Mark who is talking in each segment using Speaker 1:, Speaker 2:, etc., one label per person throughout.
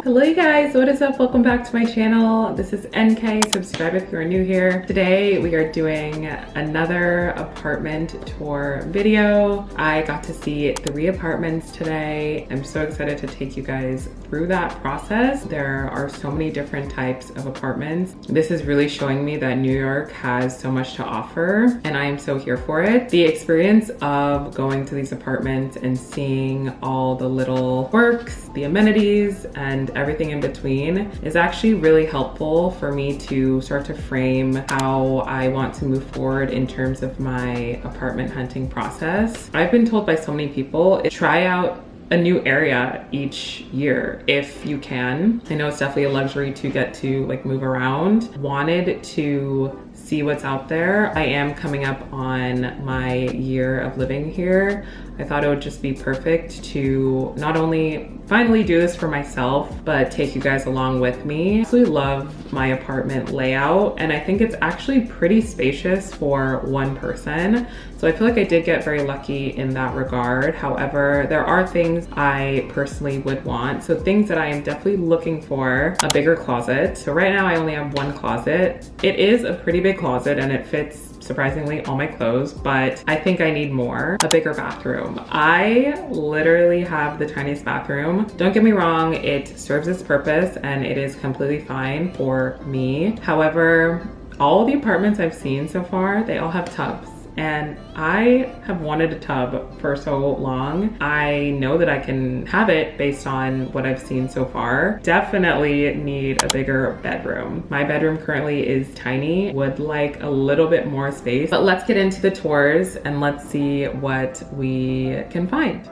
Speaker 1: Hello you guys, what is up? Welcome back to my channel. This is NK. Subscribe if you're new here. Today we are doing another apartment tour video. I got to see 3 apartments today. I'm so excited to take you guys through that process. There are so many different types of apartments. This is really showing me that New York has so much to offer and I am so here for it. The experience of going to these apartments and seeing all the little quirks, the amenities, and everything in between is actually really helpful for me to start to frame how I want to move forward in terms of my apartment hunting process. I've been told by so many people, try out a new area each year if you can. I know it's definitely a luxury to get to like move around. Wanted to see what's out there. I am coming up on my year of living here. I thought it would just be perfect to not only finally do this for myself, but take you guys along with me. I absolutely love my apartment layout, and I think it's actually pretty spacious for one person. So I feel like I did get very lucky in that regard. However, there are things I personally would want. So things that I am definitely looking for: a bigger closet. So right now I only have one closet. It is a pretty big closet and it fits surprisingly all my clothes, but I think I need more. A bigger bathroom. I literally have the tiniest bathroom. Don't get me wrong, it serves its purpose and it is completely fine for me. However, all the apartments I've seen so far, they all have tubs. And I have wanted a tub for so long. I know that I can have it based on what I've seen so far. Definitely need a bigger bedroom. My bedroom currently is tiny, would like a little bit more space. But let's get into the tours and let's see what we can find.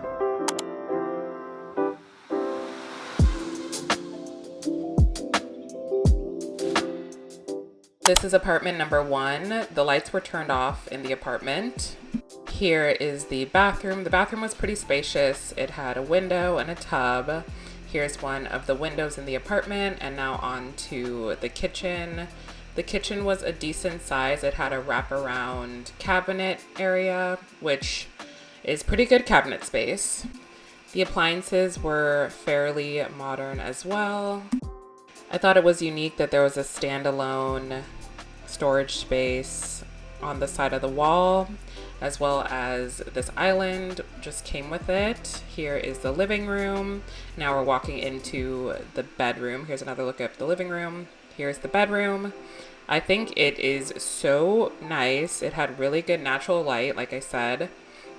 Speaker 1: This is apartment number 1. The lights were turned off in the apartment. Here is the bathroom. The bathroom was pretty spacious. It had a window and a tub. Here's one of the windows in the apartment, and now on to the kitchen. The kitchen was a decent size. It had a wraparound cabinet area, which is pretty good cabinet space. The appliances were fairly modern as well. I thought it was unique that there was a standalone storage space on the side of the wall, as well as this island just came with it. Here is the living room. Now we're walking into the bedroom. Here's another look at the living room. Here's the bedroom. I think it is so nice. It had really good natural light, like I said.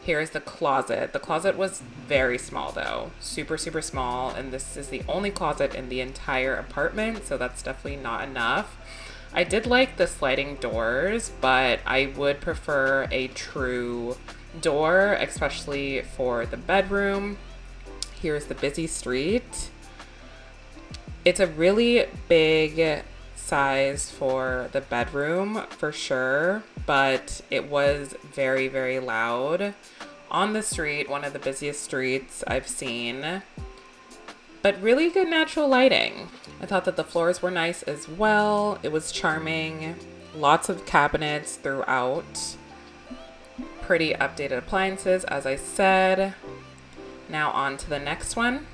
Speaker 1: Here's the closet. The closet was very small though, super small, and this is the only closet in the entire apartment, so that's definitely not enough. I did like the sliding doors, but I would prefer a true door, especially for the bedroom. Here's the busy street. It's a really big size for the bedroom for sure, but it was very loud on the street, one of the busiest streets I've seen, but really good natural lighting. I thought that the floors were nice as well. It was charming. Lots of cabinets throughout. Pretty updated appliances, as I said. Now on to the next one.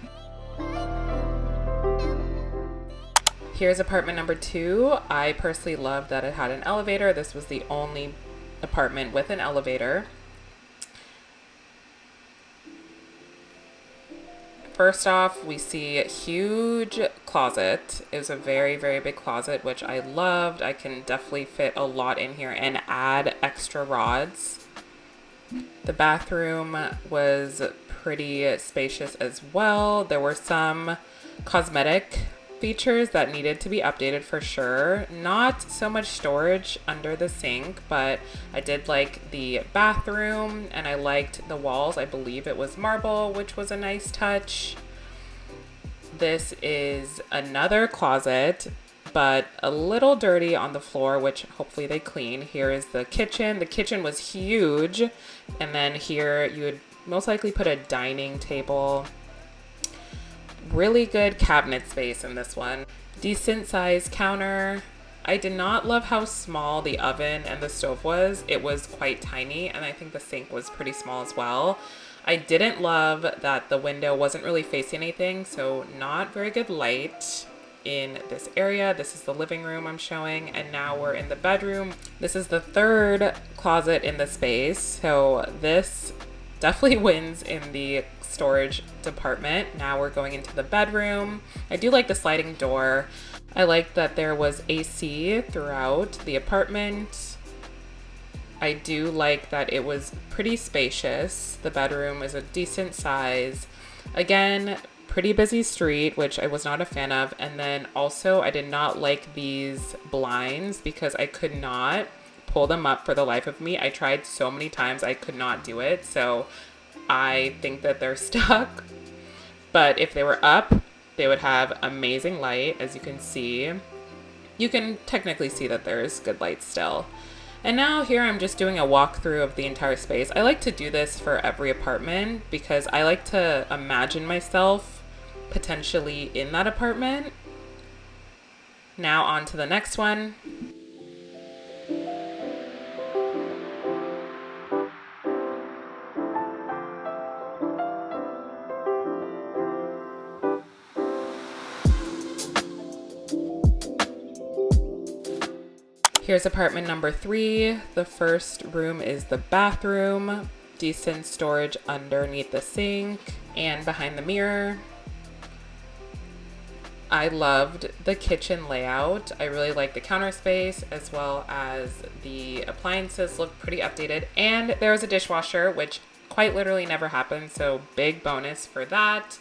Speaker 1: Here's apartment number 2. I personally loved that it had an elevator. This was the only apartment with an elevator. First off, we see a huge closet. It was a very big closet, which I loved. I can definitely fit a lot in here and add extra rods. The bathroom was pretty spacious as well. There were some cosmetic features that needed to be updated for sure. Not so much storage under the sink, but I did like the bathroom and I liked the walls. I believe it was marble, which was a nice touch. This is another closet, but a little dirty on the floor, which hopefully they clean. Here is the kitchen. The kitchen was huge, and then here you would most likely put a dining table. Really good cabinet space in this one. Decent size counter. I did not love how small the oven and the stove was. It was quite tiny, and I think the sink was pretty small as well. I didn't love that the window wasn't really facing anything, so not very good light in this area. This is the living room I'm showing, and now we're in the bedroom. This is the third closet in the space, so this definitely wins in the storage department. Now we're going into the bedroom. I do like the sliding door. I like that there was AC throughout the apartment. I do like that it was pretty spacious. The bedroom is a decent size. Again, pretty busy street, which I was not a fan of. And then also I did not like these blinds because I could not pull them up for the life of me. I tried so many times, I could not do it. So I think that they're stuck. But if they were up, they would have amazing light. As you can see, you can technically see that there's good light still. And now here I'm just doing a walkthrough of the entire space. I like to do this for every apartment because I like to imagine myself potentially in that apartment. Now on to the next one. Here's apartment number 3. The first room is the bathroom. Decent storage underneath the sink and behind the mirror. I loved the kitchen layout. I really like the counter space as well as the appliances look pretty updated. And there was a dishwasher, which quite literally never happened, so big bonus for that.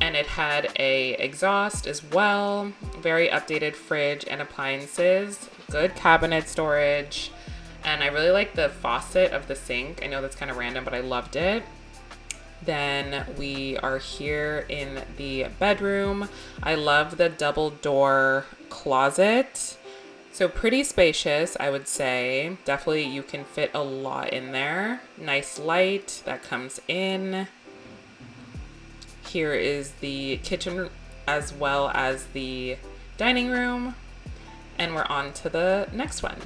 Speaker 1: And it had a exhaust as well. Very updated fridge and appliances. Good cabinet storage. And I really like the faucet of the sink. I know that's kind of random, but I loved it. Then we are here in the bedroom. I love the double door closet. So pretty spacious, I would say. Definitely you can fit a lot in there. Nice light that comes in. Here is the kitchen as well as the dining room. And we're on to the next one.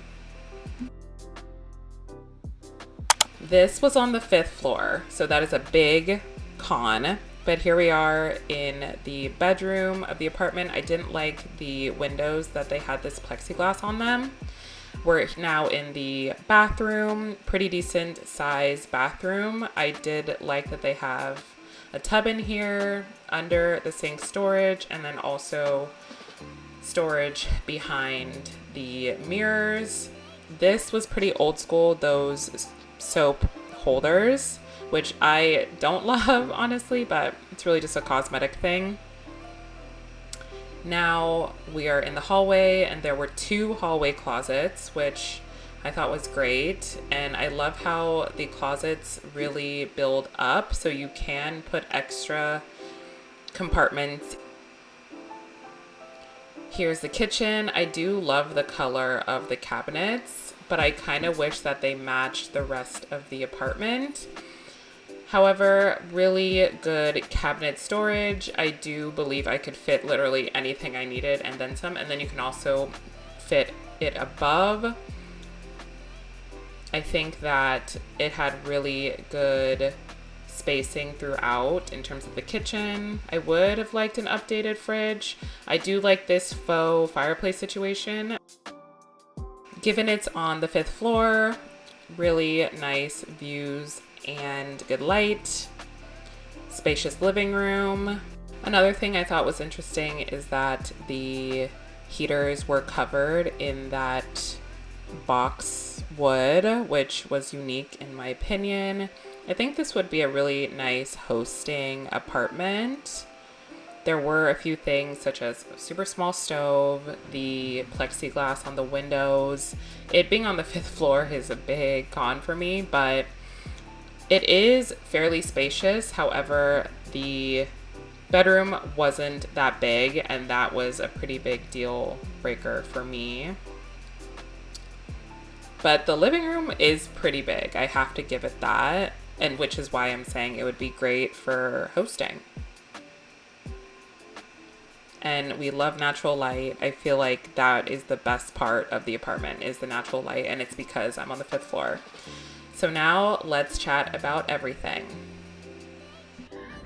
Speaker 1: This was on the 5th floor, so that is a big con. But here we are in the bedroom of the apartment. I didn't like the windows that they had this plexiglass on them. We're now in the bathroom, pretty decent size bathroom. I did like that they have a tub in here under the sink storage, and then also storage behind the mirrors. This was pretty old school, those soap holders, which I don't love honestly, but it's really just a cosmetic thing. Now we are in the hallway, and there were 2 hallway closets, which I thought was great. And I love how the closets really build up, so you can put extra compartments. Here's the kitchen. I do love the color of the cabinets, but I kind of wish that they matched the rest of the apartment. However, really good cabinet storage. I do believe I could fit literally anything I needed and then some, and then you can also fit it above. I think that it had really good spacing throughout in terms of the kitchen. I would have liked an updated fridge. I do like this faux fireplace situation. Given it's on the 5th floor, really nice views and good light. Spacious living room. Another thing I thought was interesting is that the heaters were covered in that box wood, which was unique in my opinion. I think this would be a really nice hosting apartment. There were a few things such as a super small stove, the plexiglass on the windows. It being on the 5th floor is a big con for me, but it is fairly spacious. However, the bedroom wasn't that big, and that was a pretty big deal breaker for me. But the living room is pretty big. I have to give it that, and which is why I'm saying it would be great for hosting. And we love natural light. I feel like that is the best part of the apartment, is the natural light, and it's because I'm on the 5th floor. So now let's chat about everything.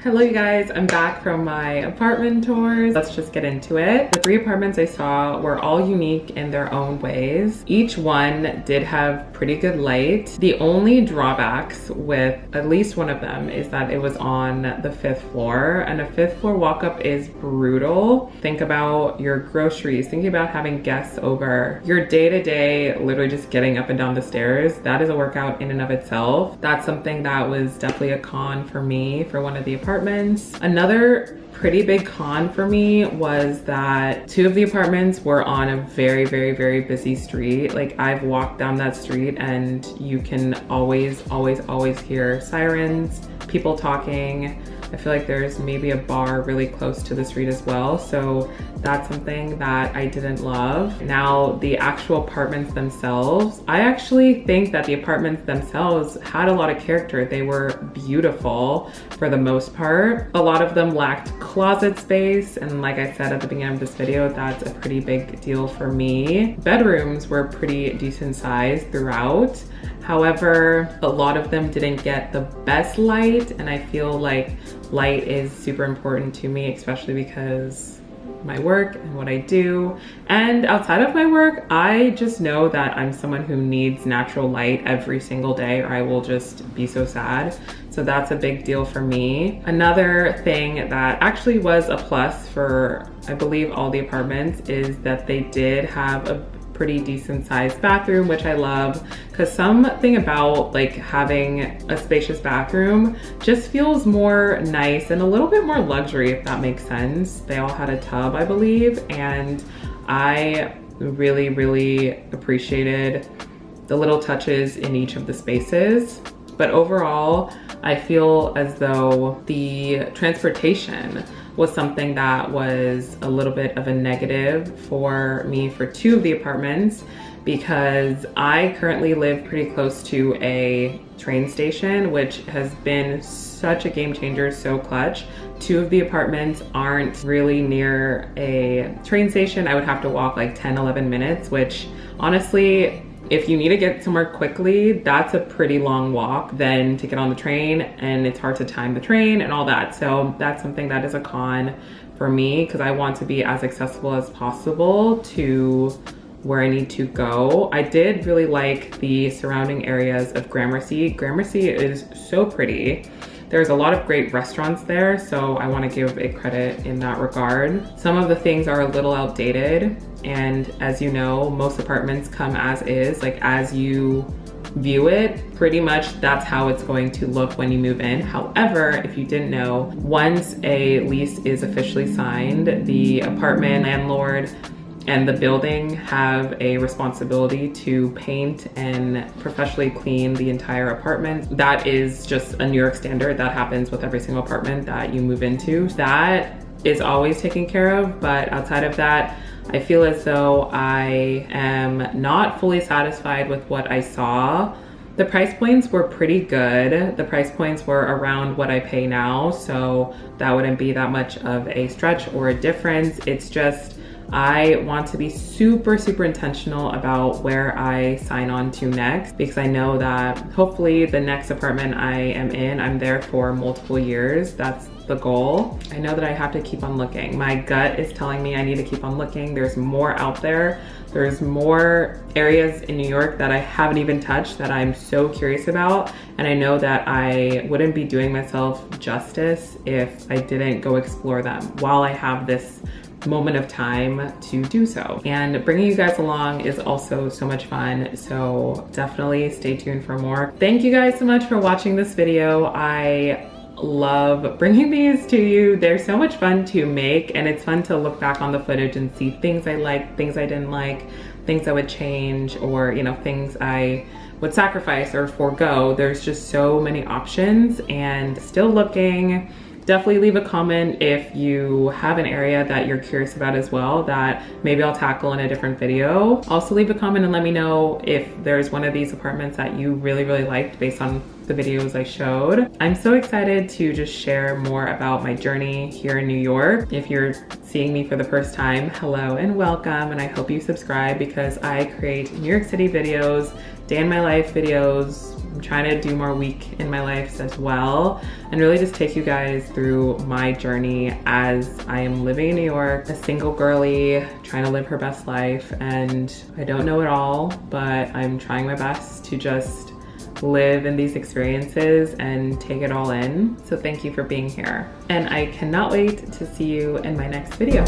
Speaker 1: Hello you guys, I'm back from my apartment tours. Let's just get into it. The 3 apartments I saw were all unique in their own ways. Each one did have pretty good light. The only drawbacks with at least one of them is that it was on the 5th floor, and a 5th floor walk-up is brutal. Think about your groceries, thinking about having guests over, your day-to-day literally just getting up and down the stairs. That is a workout in and of itself. That's something that was definitely a con for me for one of the apartments. Another pretty big con for me was that 2 of the apartments were on a very, very, very busy street. Like, I've walked down that street and you can always hear sirens, people talking. I feel like there's maybe a bar really close to the street as well. So that's something that I didn't love. Now, the actual apartments themselves, I actually think that the apartments themselves had a lot of character. They were beautiful for the most part. A lot of them lacked closet space. And like I said at the beginning of this video, that's a pretty big deal for me. Bedrooms were pretty decent size throughout. However, a lot of them didn't get the best light, and I feel like light is super important to me, especially because my work and what I do. And outside of my work, I just know that I'm someone who needs natural light every single day, or I will just be so sad. So that's a big deal for me. Another thing that actually was a plus for, I believe, all the apartments is that they did have a pretty decent sized bathroom, which I love, because something about like having a spacious bathroom just feels more nice and a little bit more luxury, if that makes sense. They all had a tub, I believe, and I really appreciated the little touches in each of the spaces. But overall, I feel as though the transportation was something that was a little bit of a negative for me for 2 of the apartments, because I currently live pretty close to a train station, which has been such a game changer, so clutch. 2 of the apartments aren't really near a train station. I would have to walk like 10-11 minutes, which honestly, if you need to get somewhere quickly, that's a pretty long walk then to get on the train, and it's hard to time the train and all that. So that's something that is a con for me, because I want to be as accessible as possible to where I need to go. I did really like the surrounding areas of Gramercy. Gramercy is so pretty. There's a lot of great restaurants there, so I want to give it credit in that regard. Some of the things are a little outdated, and as you know, most apartments come as is, like as you view it, pretty much that's how it's going to look when you move in. However, if you didn't know, once a lease is officially signed, the apartment landlord and the building have a responsibility to paint and professionally clean the entire apartment. That is just a New York standard that happens with every single apartment that you move into. That is always taken care of, but outside of that, I feel as though I am not fully satisfied with what I saw. The price points were pretty good. The price points were around what I pay now, so that wouldn't be that much of a stretch or a difference. It's just, I want to be super intentional about where I sign on to next, because I know that hopefully the next apartment I am in, I'm there for multiple years. That's the goal. I know that I have to keep on looking. My gut is telling me I need to keep on looking. There's more out there. There's more areas in New York that I haven't even touched that I'm so curious about. And I know that I wouldn't be doing myself justice if I didn't go explore them while I have this moment of time to do so. And bringing you guys along is also so much fun, so definitely stay tuned for more. Thank you guys so much for watching this video. I love bringing these to you. They're so much fun to make, and it's fun to look back on the footage and see things I liked, things I didn't like, things I would change, or you know, things I would sacrifice or forego. There's just so many options, and still looking. Definitely leave a comment if you have an area that you're curious about as well that maybe I'll tackle in a different video. Also leave a comment and let me know if there's one of these apartments that you really liked based on the videos I showed. I'm so excited to just share more about my journey here in New York. If you're seeing me for the first time, hello and welcome, and I hope you subscribe because I create New York City videos day in my life videos. I'm trying to do more week in my life as well, and really just take you guys through my journey as I am living in New York, a single girly trying to live her best life. And I don't know it all, but I'm trying my best to just live in these experiences and take it all in. So thank you for being here. And I cannot wait to see you in my next video.